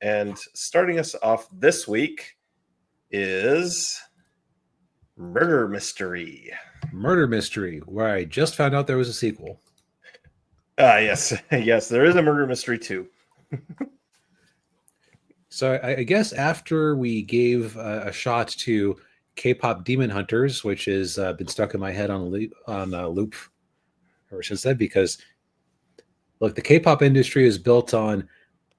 And starting us off this week is Murder Mystery. Murder Mystery, where I just found out there was a sequel. Yes, yes, there is a Murder Mystery 2. So I guess after we gave a shot to K-pop Demon Hunters, which has been stuck in my head on loop ever since then, because look, the K-pop industry is built on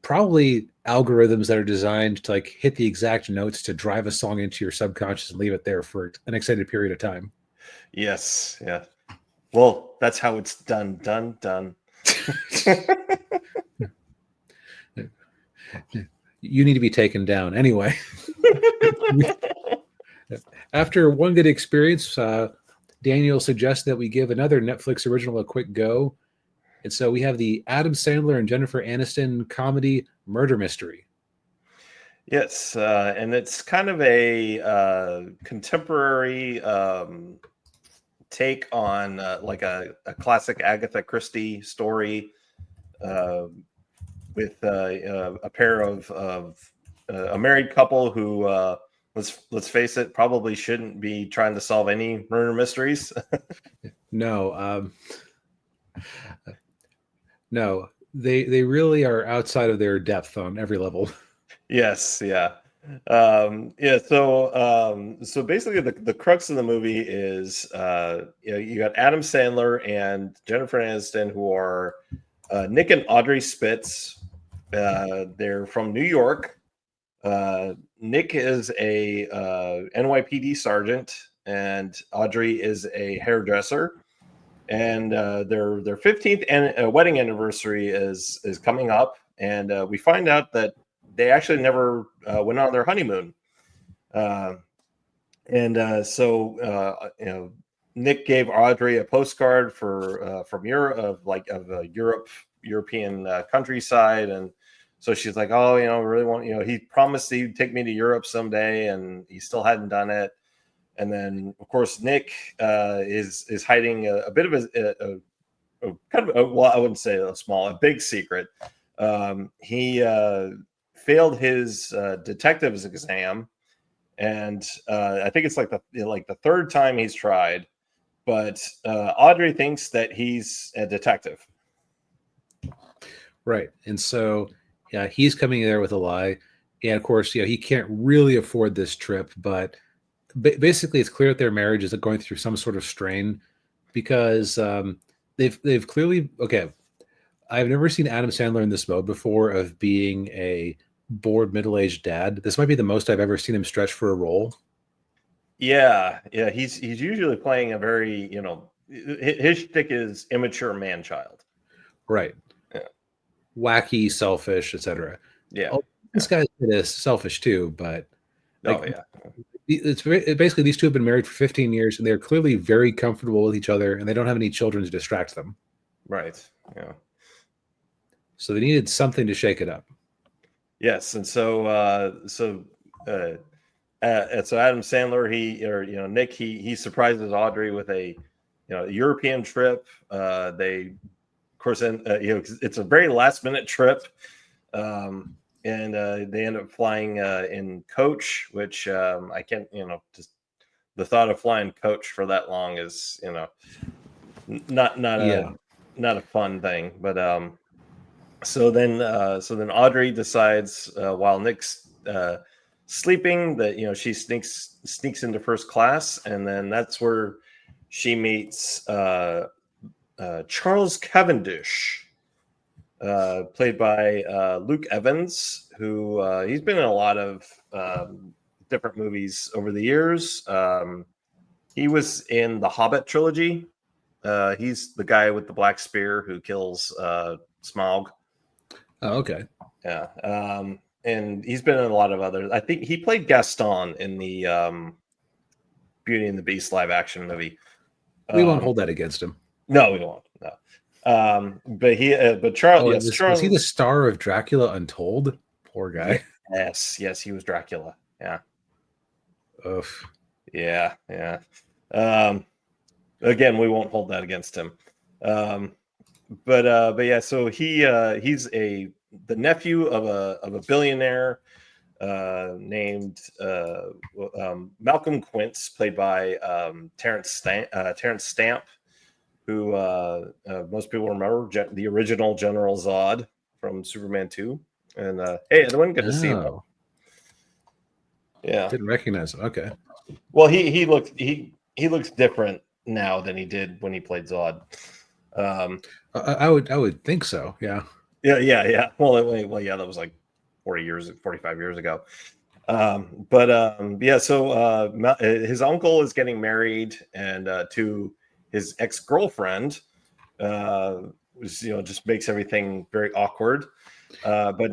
probably algorithms that are designed to like hit the exact notes to drive a song into your subconscious and leave it there for an extended period of time. Yes, yeah. Well, that's how it's done. You need to be taken down. Anyway, after one good experience, Daniel suggests that we give another Netflix original a quick go. And so we have the Adam Sandler and Jennifer Aniston comedy Murder Mystery. Yes, and it's kind of a contemporary take on like a classic Agatha Christie story with a pair of a married couple who, let's face it, probably shouldn't be trying to solve any murder mysteries. No, no, they really are outside of their depth on every level. Yes, yeah. Yeah, so basically the crux of the movie is you got Adam Sandler and Jennifer Aniston, who are Nick and Audrey Spitz. They're from New York. Nick is a NYPD sergeant, and Audrey is a hairdresser. And their 15th wedding anniversary is coming up, and we find out that they actually never went on their honeymoon. So Nick gave Audrey a postcard from Europe of European countryside, and so she's like, oh, really want, he promised he'd take me to Europe someday, and he still hadn't done it. And then, of course, Nick is hiding a bit of a kind of well, I wouldn't say a big secret. He failed his detective's exam, and I think it's like the third time he's tried. But Audrey thinks that he's a detective. Right, and so yeah, he's coming there with a lie, and of course, he can't really afford this trip, but basically, it's clear that their marriage is going through some sort of strain because they've clearly okay. I've never seen Adam Sandler in this mode before of being a bored middle-aged dad. This might be the most I've ever seen him stretch for a role. Yeah. He's usually playing a very his shtick is immature man-child. Right. Yeah. Wacky, selfish, etc. Yeah. This guy is selfish too, but it's basically these two have been married for 15 years, and they're clearly very comfortable with each other, and they don't have any children to distract them. Right. Yeah. So they needed something to shake it up. Yes, and so Adam Sandler, Nick, he surprises Audrey with a European trip. They, of course, it's a very last minute trip, and they end up flying in coach, which I can't, just the thought of flying coach for that long is not a fun thing, but So then Audrey decides while Nick's sleeping that she sneaks into first class, and then that's where she meets Charles Cavendish, played by Luke Evans, who he's been in a lot of different movies over the years. He was in the Hobbit trilogy. He's the guy with the black spear who kills Smaug. Oh, okay. Yeah. And he's been in a lot of others. I think he played Gaston in the Beauty and the Beast live action movie. We won't hold that against him. No, we won't. No. But Charles, was he the star of Dracula Untold? Poor guy. Yes, he was Dracula. Yeah. Ugh. Yeah. Again, we won't hold that against him. But yeah, so he's a the nephew of a billionaire named Malcolm Quince, played by Terrence Stamp, who most people remember, the original General Zod from Superman 2. And hey, I wouldn't get to see him. Oh, Yeah, didn't recognize him. Okay. well, he looks different now than he did when he played Zod. I would think so. Yeah. Yeah. Well, yeah, that was like 45 years ago. Yeah, so his uncle is getting married, and to his ex-girlfriend, which just makes everything very awkward. But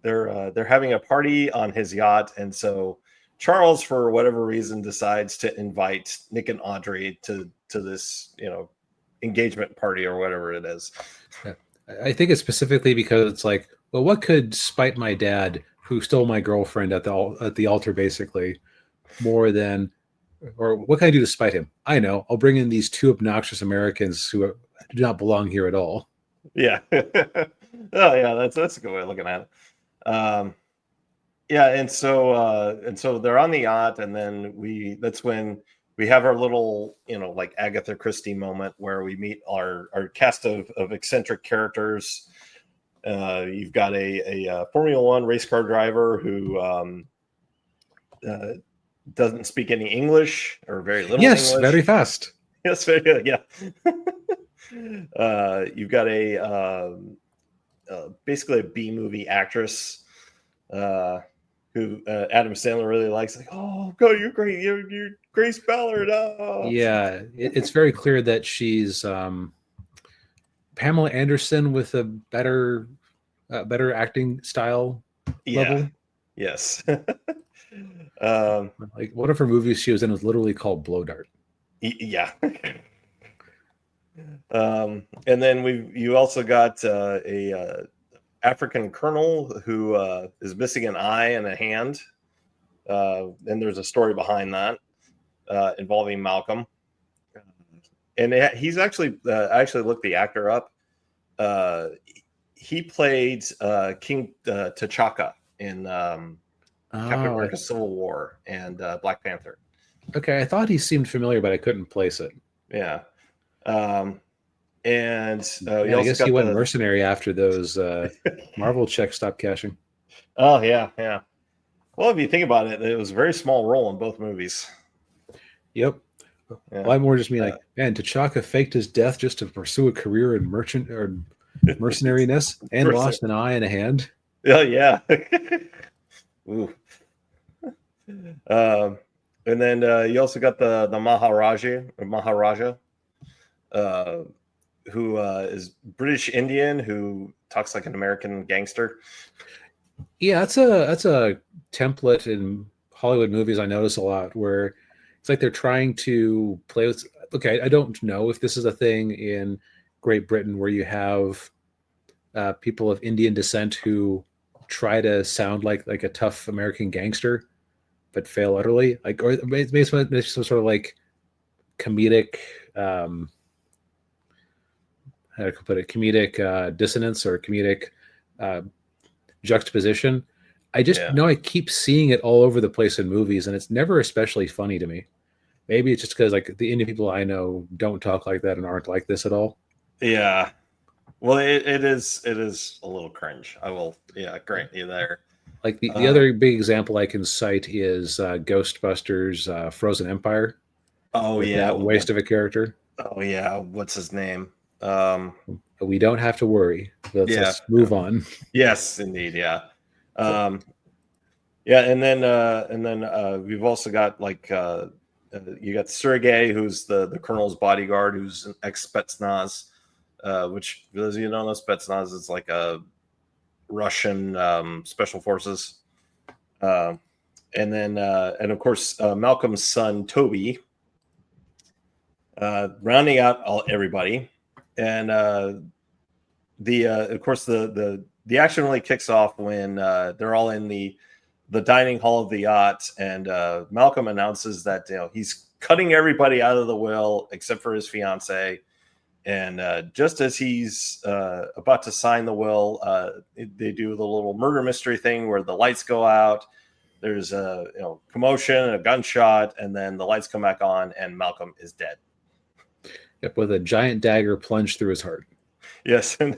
they're having a party on his yacht, and so Charles, for whatever reason, decides to invite Nick and Audrey to this engagement party or whatever it is. Yeah. I think it's specifically because it's like, well, what could spite my dad who stole my girlfriend at the altar, basically, more than, or what can I do to spite him? I know, I'll bring in these two obnoxious Americans who do not belong here at all. Yeah. Oh yeah, that's a good way of looking at it. Yeah, and so they're on the yacht, and then that's when we have our little like Agatha Christie moment where we meet our cast of eccentric characters. You've got a Formula One race car driver who doesn't speak any English, or very little Yes, English. very fast. Yes, very good. Yeah. You've got basically a B movie actress who Adam Sandler really likes. Like, oh, God, you're great. You're Grace Ballard. Oh. Yeah, it's very clear that she's Pamela Anderson with a better acting style level. Yes. Like one of her movies she was in was literally called Blow Dart. Yeah. And then you also got a African colonel who is missing an eye and a hand. And there's a story behind that involving Malcolm. And he's actually, I actually looked the actor up. He played King T'Chaka in Captain America: Civil War and Black Panther. Okay, I thought he seemed familiar, but I couldn't place it. Yeah. And I guess he went mercenary after those Marvel checks stopped cashing. Oh yeah. Well, if you think about it, it was a very small role in both movies. Yep. Yeah. Well, I more just mean like, man, T'Chaka faked his death just to pursue a career in mercenariness and lost an eye and a hand. Yeah. Ooh. And then you also got the Maharaja, who is British Indian, who talks like an American gangster. Yeah, that's a template in Hollywood movies I notice a lot, where it's like they're trying to play with. Okay, I don't know if this is a thing in Great Britain where you have people of Indian descent who try to sound like a tough American gangster, but fail utterly. Like, or maybe some sort of like comedic, how to put it, comedic dissonance or comedic juxtaposition. I just know I keep seeing it all over the place in movies, and it's never especially funny to me. Maybe it's just because like the Indian people I know don't talk like that and aren't like this at all. Yeah. Well, it is a little cringe. I will, grant you there. Like the other big example I can cite is Ghostbusters Frozen Empire. Oh yeah, that waste of a character. Oh yeah, what's his name? We don't have to worry. Let's move on. Yes, indeed. Yeah. Yeah, and then we've also got like you got Sergei, who's the colonel's bodyguard, who's an ex-Spetsnaz, which, for those of you who don't know, Spetsnaz is like a Russian special forces. And then and of course Malcolm's son Toby, rounding out everybody. And of course the action really kicks off when they're all in the dining hall of the yacht, and Malcolm announces that he's cutting everybody out of the will except for his fiance, And just as he's about to sign the will, they do the little murder mystery thing where the lights go out. There's a commotion, a gunshot, and then the lights come back on, and Malcolm is dead. Yep, with a giant dagger plunged through his heart. Yes, and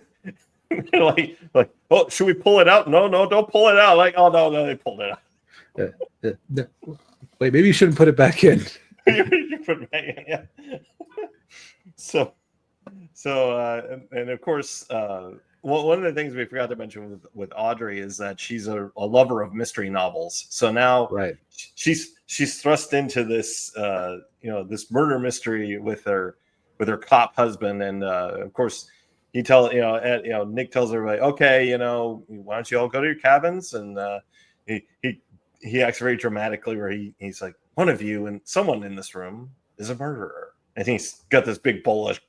like, oh, should we pull it out? No, don't pull it out. Like, oh no, they pulled it out. Wait, maybe you shouldn't put it back in. You put it back in, yeah. So, and of course, one of the things we forgot to mention with Audrey is that she's a lover of mystery novels. So now, right, she's thrust into this, this murder mystery with her cop husband, and of course, Nick tells everybody, okay, why don't you all go to your cabins? And he acts very dramatically where he's like, one of you and someone in this room is a murderer. And he's got this big bowl of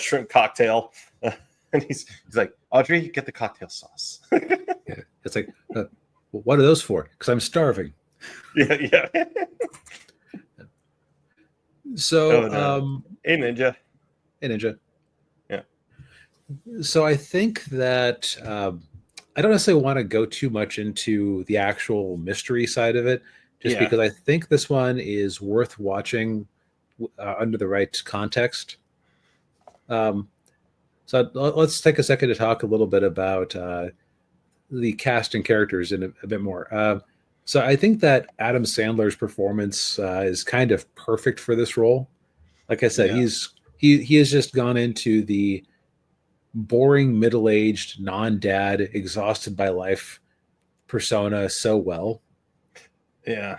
shrimp cocktail. And he's like, Audrey, get the cocktail sauce. Yeah. It's like, what are those for? Because I'm starving. Yeah. So, hey, Ninja. Yeah. So I think that I don't necessarily want to go too much into the actual mystery side of it, just because I think this one is worth watching under the right context. So let's take a second to talk a little bit about the cast and characters in a bit more. So I think that Adam Sandler's performance is kind of perfect for this role. Like I said, he has just gone into the boring, middle-aged, non-dad, exhausted by life persona so well. Yeah.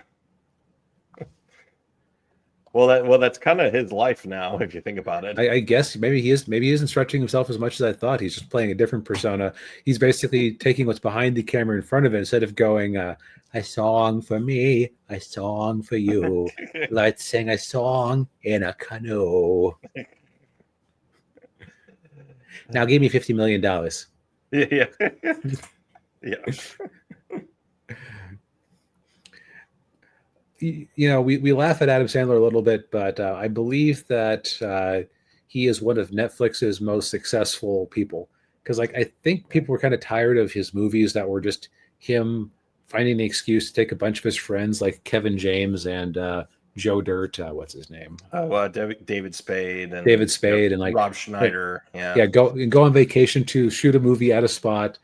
Well, that's kind of his life now, if you think about it. I guess maybe he isn't stretching himself as much as I thought. He's just playing a different persona. He's basically taking what's behind the camera in front of it instead of going, a song for me, a song for you. Let's sing a song in a canoe. Now give me $50 million. Yeah. We laugh at Adam Sandler a little bit, but I believe that he is one of Netflix's most successful people. Because I think people were kind of tired of his movies that were just him finding an excuse to take a bunch of his friends like Kevin James and Joe Dirt. What's his name? David Spade and like Rob Schneider. Go on vacation to shoot a movie at a spot,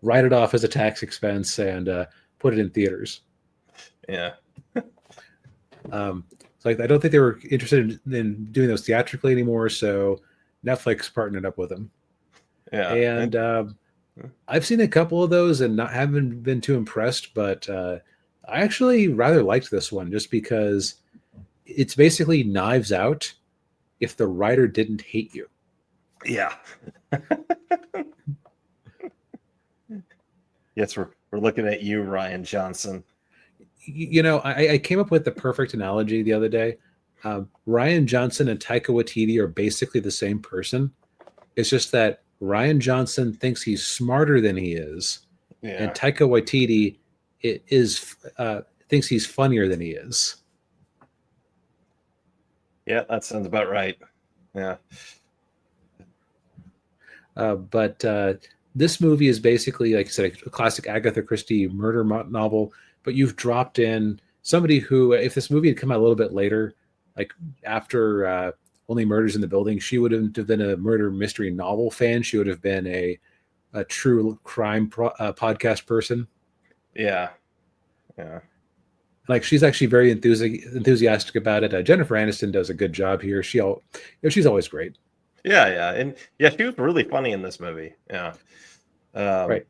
write it off as a tax expense, and put it in theaters. Yeah. I don't think they were interested in doing those theatrically anymore, so Netflix partnered up with them. Yeah. And I've seen a couple of those and haven't been too impressed, but I actually rather liked this one just because it's basically Knives Out if the writer didn't hate you. Yeah. Yes, we're looking at you, Rian Johnson. I came up with the perfect analogy the other day. Rian Johnson and Taika Waititi are basically the same person. It's just that Rian Johnson thinks he's smarter than he is, and Taika Waititi thinks he's funnier than he is. Yeah, that sounds about right. Yeah. But this movie is basically, like I said, a classic Agatha Christie murder novel, but you've dropped in somebody who, if this movie had come out a little bit later, like after Only Murders in the Building, she wouldn't have been a murder mystery novel fan. She would have been a true crime podcast person. Yeah. Like, she's actually very enthusiastic about it. Jennifer Aniston does a good job here. She's always great. Yeah, and she was really funny in this movie. Yeah, right.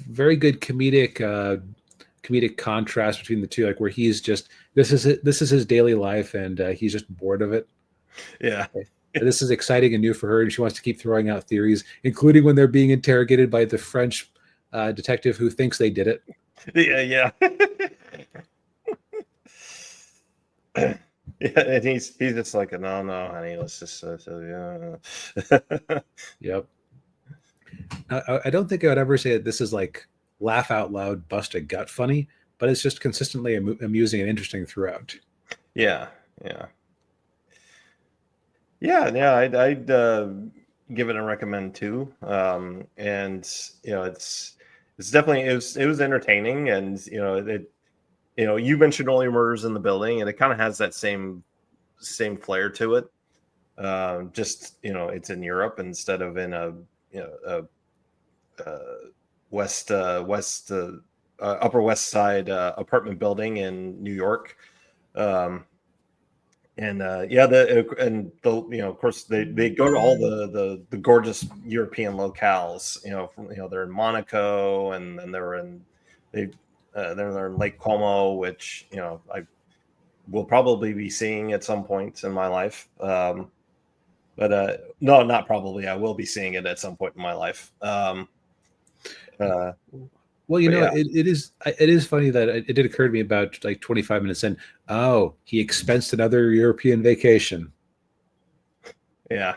Very good comedic contrast between the two. Like, where he's just this is his daily life, and he's just bored of it. Yeah, this is exciting and new for her, and she wants to keep throwing out theories, including when they're being interrogated by the French detective who thinks they did it. Yeah. Yeah, and he's just like, no, honey, let's just Yep. I don't think I would ever say that this is like laugh out loud, bust a gut funny, but it's just consistently amusing and interesting throughout. Yeah. Yeah, I'd give it a recommend too. And it's definitely it was entertaining, and you mentioned Only Murders in the Building, and it kind of has that same flair to it. Just it's in Europe instead of in a west Upper West Side apartment building in New York. Um, and of course they go to all the gorgeous European locales. They're in Monaco, and then they're in Lake Como, which I will probably be seeing at some point in my life. But no, not probably. I will be seeing it at some point in my life. Uh, Well, but yeah, it is funny that it did occur to me about like 25 minutes in. Oh, he expensed another European vacation. yeah,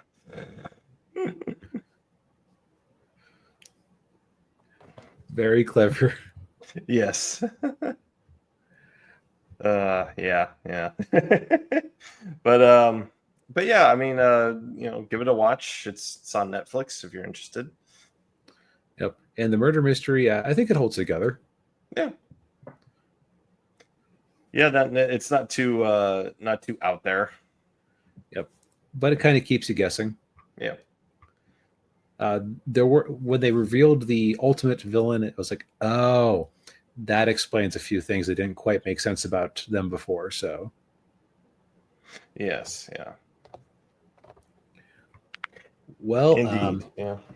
Very clever. yes, yeah. but but yeah, I mean, give it a watch. It's on Netflix if you're interested. Yep. And the murder mystery, I think it holds together. Yeah, yeah. That it's not too out there. Yep. But it kind of keeps you guessing. Yeah. There were when they revealed the ultimate villain, it was like, oh, that explains a few things that didn't quite make sense about them before. So, Yes. Yeah. well, Indeed. Yeah.